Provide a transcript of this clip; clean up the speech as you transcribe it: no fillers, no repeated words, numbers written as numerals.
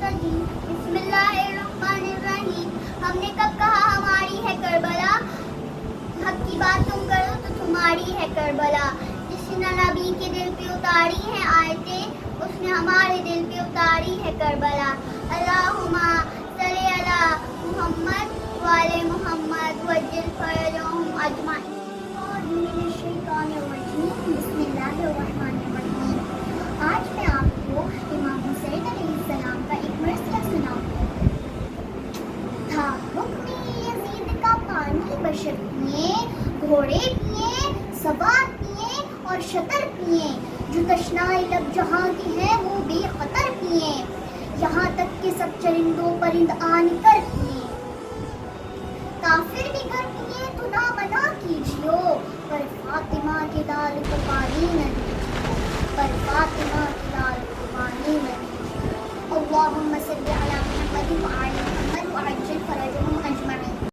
الرجیم بسم اللہ الرحمن الرحیم. ہم نے کب کہا ہماری ہے کربلا؟ حق کی بات تم کرو تو تمہاری ہے کربلا. جس نے نبی کے دل پہ اتاری ہیں آیتیں اس نے ہمارے دل پہ اتاری ہے کربلا. اللہم صلی علی محمد وعلی محمد وجل فرجہم اجمعین. من الشیطان الرجیم بسم اللہ الرحمن الرحیم. آج میں آپ کو امام حسین علیہ السلام کا ایک مرثیہ سناؤں گی. تھا حکم یزید کا پانی بشر پیے، گھوڑے پیے، سوار پیے اور شتر پیے، جو تشنائے لب جہاں کی ہے وہ بے خطر پیے، یہاں تک کہ سب چرندوں پرند آن کر پیے. کافر بھی گر پیے تو نہ منع کیجیو، پر فاطمہ کے لال کو پانی نہ دیجیو، پر فاطمہ کے لال کو پانی نہ دیجیو. اللہم صلی